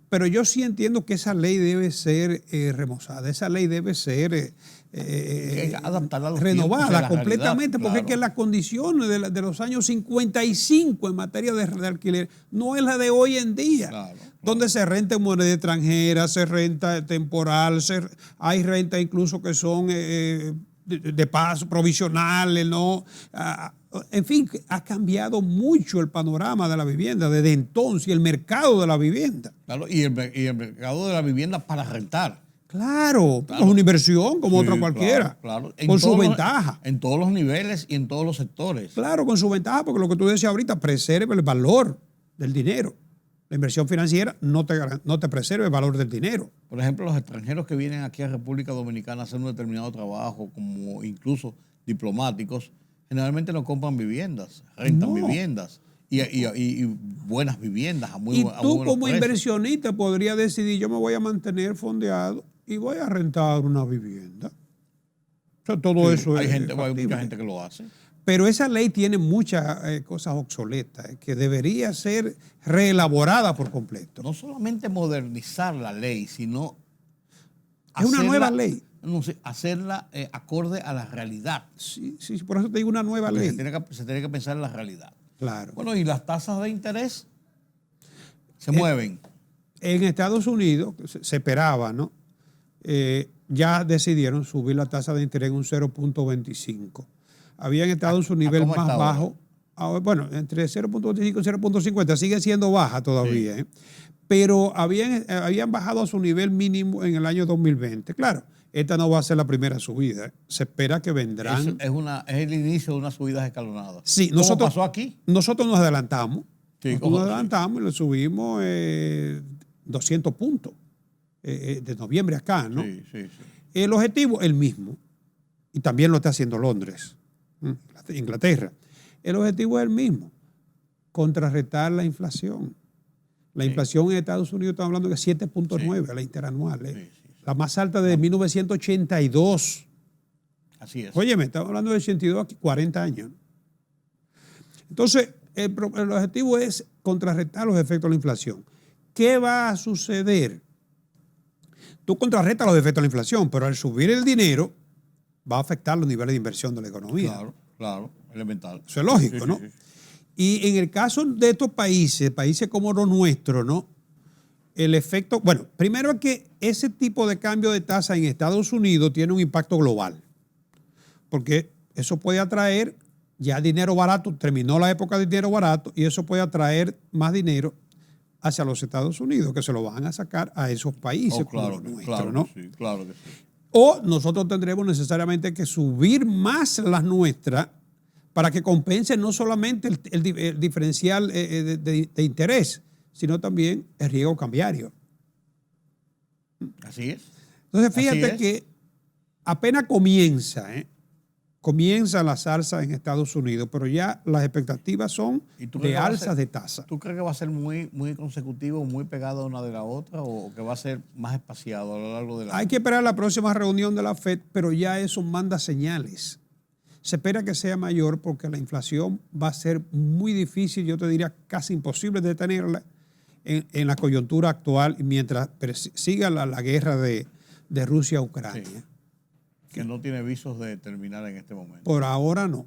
pero yo sí entiendo que esa ley debe ser remozada, esa ley debe ser adaptarla a los renovada tiempos, completamente, realidad, porque es que las condiciones de los años 55 en materia de alquiler no es la de hoy en día, donde se renta en moneda extranjera, se renta temporal, hay renta incluso que son de paso, provisionales, ¿no? En fin, ha cambiado mucho el panorama de la vivienda desde entonces y el mercado de la vivienda. Claro, y el mercado de la vivienda para rentar. Claro. Es una inversión como otra cualquiera. Claro. Con su ventaja. En todos los niveles y en todos los sectores. Claro, con su ventaja, porque lo que tú decías ahorita, preserva el valor del dinero. La inversión financiera no te preserva el valor del dinero. Por ejemplo, los extranjeros que vienen aquí a República Dominicana a hacer un determinado trabajo, como incluso diplomáticos, generalmente no compran viviendas, rentan viviendas y buenas viviendas a muy buenos precios. Y tú como inversionista podrías decidir, yo me voy a mantener fondeado y voy a rentar una vivienda. O sea, todo eso hay mucha gente que lo hace. Pero esa ley tiene muchas cosas obsoletas que debería ser reelaborada por completo. No solamente modernizar la ley, sino es una nueva ley. No sé, hacerla acorde a la realidad. Sí, por eso te digo una nueva ley. Se tiene que pensar en la realidad. Claro. Bueno, y las tasas de interés se mueven. En Estados Unidos se esperaba, ¿no? Ya decidieron subir la tasa de interés en un 0.25. Habían estado en su nivel más bajo. Bueno, entre 0.25 y 0.50 sigue siendo baja todavía, sí. Pero habían bajado a su nivel mínimo en el año 2020. Claro, esta no va a ser la primera subida. Se espera que vendrán. Es el inicio de unas subidas escalonadas. Sí, ¿Cómo pasó aquí? Nosotros nos adelantamos. Sí, nos adelantamos y le subimos 200 puntos de noviembre acá, ¿no? Sí. El objetivo es el mismo. Y también lo está haciendo Londres, Inglaterra. El objetivo es el mismo, contrarrestar la inflación. La inflación en Estados Unidos, estamos hablando de 7.9, la interanual, la más alta desde 1982. Así es. Óyeme, estamos hablando de 82 aquí, 40 años. Entonces, el objetivo es contrarrestar los efectos de la inflación. ¿Qué va a suceder? Tú contrarrestas los efectos de la inflación, pero al subir el dinero va a afectar los niveles de inversión de la economía. Claro, elemental. Eso es lógico, ¿no? Sí. Y en el caso de estos países como los nuestros, ¿no? El efecto, bueno, primero es que ese tipo de cambio de tasa en Estados Unidos tiene un impacto global, porque eso puede atraer ya dinero barato, terminó la época de dinero barato, y eso puede atraer más dinero hacia los Estados Unidos, que se lo van a sacar a esos países como los nuestros, ¿no? Sí, claro que sí. O nosotros tendremos necesariamente que subir más las nuestras para que compense no solamente el diferencial de interés, sino también el riesgo cambiario. Así es. Entonces, fíjate que apenas comienza la salsa en Estados Unidos, pero ya las expectativas son de alzas de tasa. ¿Tú crees que va a ser muy, muy consecutivo, muy pegado una de la otra, o que va a ser más espaciado a lo largo de la... Hay que esperar la próxima reunión de la FED, pero ya eso manda señales. Se espera que sea mayor porque la inflación va a ser muy difícil, yo te diría casi imposible detenerla en la coyuntura actual mientras siga la guerra de Rusia-Ucrania. Sí. Que no tiene visos de terminar en este momento. Por ahora no.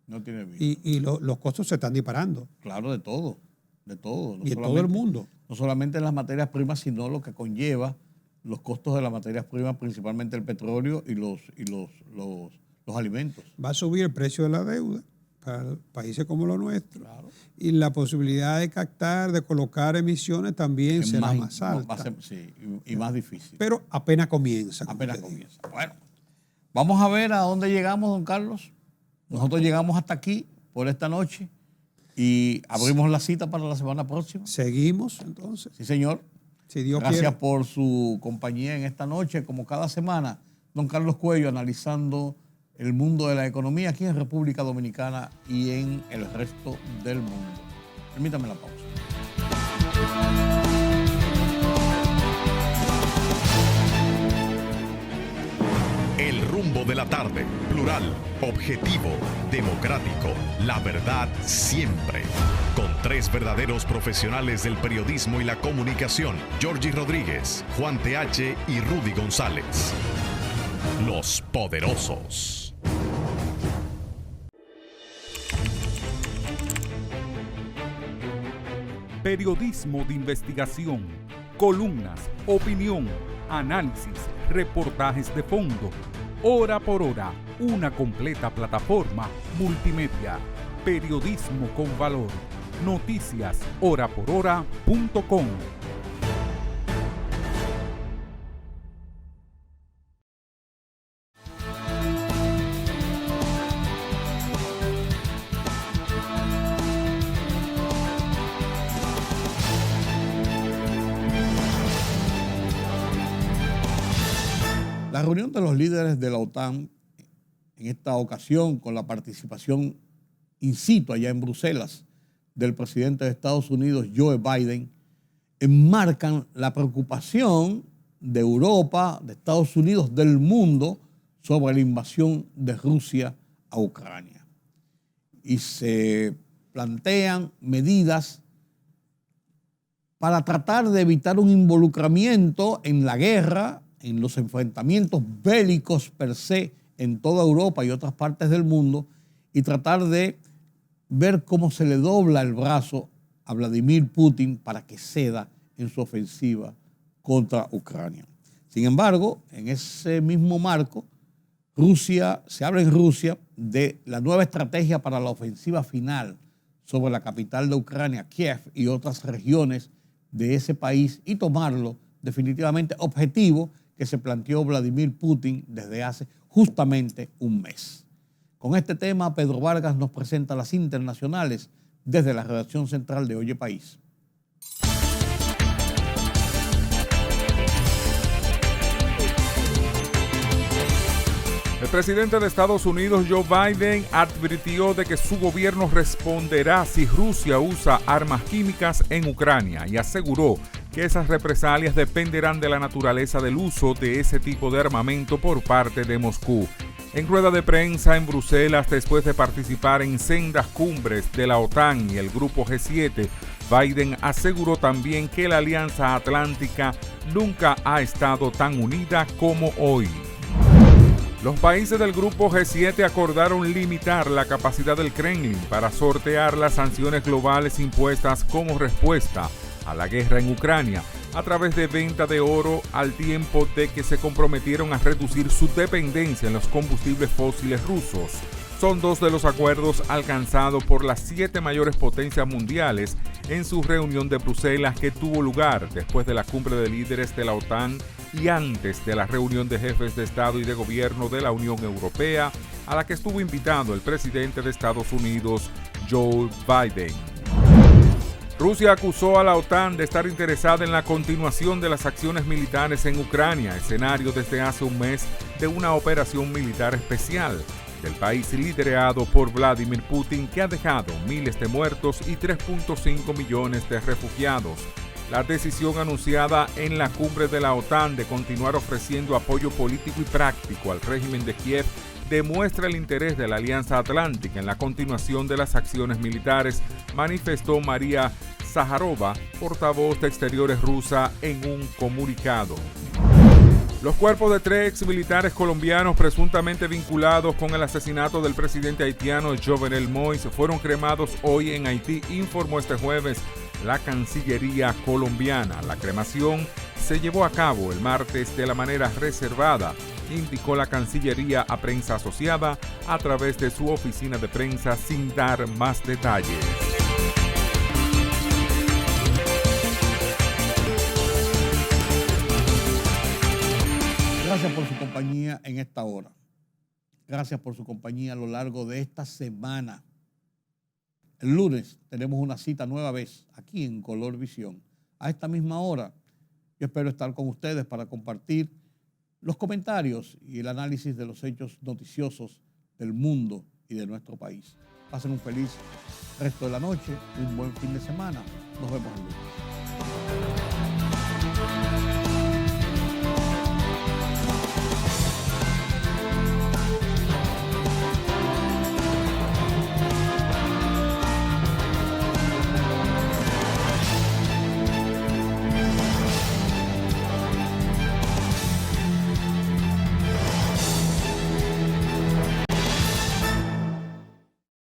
No tiene visos. Y los costos se están disparando. Claro, de todo. No y en todo el mundo. No solamente en las materias primas, sino lo que conlleva los costos de las materias primas, principalmente el petróleo y los alimentos. Va a subir el precio de la deuda para países como los nuestros. Claro. Y la posibilidad de captar, de colocar emisiones también será más alta. Y más difícil. Pero apenas comienza. Bueno, vamos a ver a dónde llegamos, don Carlos. Nosotros llegamos hasta aquí por esta noche y abrimos la cita para la semana próxima. Seguimos entonces. Sí, señor. Si Dios Gracias quiere. por su compañía en esta noche, como cada semana. Don Carlos Cuello analizando el mundo de la economía aquí en República Dominicana y en el resto del mundo. Permítame la pausa. de la tarde. Plural, objetivo, democrático, la verdad siempre. Con tres verdaderos profesionales del periodismo y la comunicación, Georgie Rodríguez, Juan TH y Rudy González. Los Poderosos. Periodismo de investigación, columnas, opinión, análisis, reportajes de fondo. Hora por hora, una completa plataforma multimedia. Periodismo con valor. Noticias horaporhora.com. La reunión de los líderes de la OTAN, en esta ocasión con la participación in situ allá en Bruselas del presidente de Estados Unidos, Joe Biden, enmarcan la preocupación de Europa, de Estados Unidos, del mundo sobre la invasión de Rusia a Ucrania. Y se plantean medidas para tratar de evitar un involucramiento en la guerra, en los enfrentamientos bélicos per se en toda Europa y otras partes del mundo, y tratar de ver cómo se le dobla el brazo a Vladimir Putin para que ceda en su ofensiva contra Ucrania. Sin embargo, en ese mismo marco, se habla en Rusia de la nueva estrategia para la ofensiva final sobre la capital de Ucrania, Kiev, y otras regiones de ese país, y tomarlo definitivamente objetivo que se planteó Vladimir Putin desde hace justamente un mes. Con este tema, Pedro Vargas nos presenta las internacionales desde la redacción central de Oye País. El presidente de Estados Unidos, Joe Biden, advirtió de que su gobierno responderá si Rusia usa armas químicas en Ucrania y aseguró que esas represalias dependerán de la naturaleza del uso de ese tipo de armamento por parte de Moscú. En rueda de prensa en Bruselas, después de participar en sendas cumbres de la OTAN y el Grupo G7, Biden aseguró también que la Alianza Atlántica nunca ha estado tan unida como hoy. Los países del Grupo G7 acordaron limitar la capacidad del Kremlin para sortear las sanciones globales impuestas como respuesta a la guerra en Ucrania a través de venta de oro, al tiempo de que se comprometieron a reducir su dependencia en los combustibles fósiles rusos. Son dos de los acuerdos alcanzados por las 7 mayores potencias mundiales en su reunión de Bruselas, que tuvo lugar después de la cumbre de líderes de la OTAN y antes de la reunión de jefes de Estado y de Gobierno de la Unión Europea, a la que estuvo invitado el presidente de Estados Unidos, Joe Biden. Rusia acusó a la OTAN de estar interesada en la continuación de las acciones militares en Ucrania, escenario desde hace un mes de una operación militar especial del país liderado por Vladimir Putin, que ha dejado miles de muertos y 3.5 millones de refugiados. La decisión anunciada en la cumbre de la OTAN de continuar ofreciendo apoyo político y práctico al régimen de Kiev demuestra el interés de la Alianza Atlántica en la continuación de las acciones militares, manifestó María Zaharova, portavoz de Exteriores rusa, en un comunicado. Los cuerpos de 3 exmilitares colombianos presuntamente vinculados con el asesinato del presidente haitiano Jovenel Moïse fueron cremados hoy en Haití, informó este jueves la Cancillería colombiana. La cremación se llevó a cabo el martes de la manera reservada, indicó la Cancillería a prensa asociada a través de su oficina de prensa, sin dar más detalles. Gracias por su compañía en esta hora. Gracias por su compañía a lo largo de esta semana. El lunes tenemos una cita nueva vez aquí en Color Visión. A esta misma hora, yo espero estar con ustedes para compartir los comentarios y el análisis de los hechos noticiosos del mundo y de nuestro país. Pasen un feliz resto de la noche, un buen fin de semana. Nos vemos el lunes.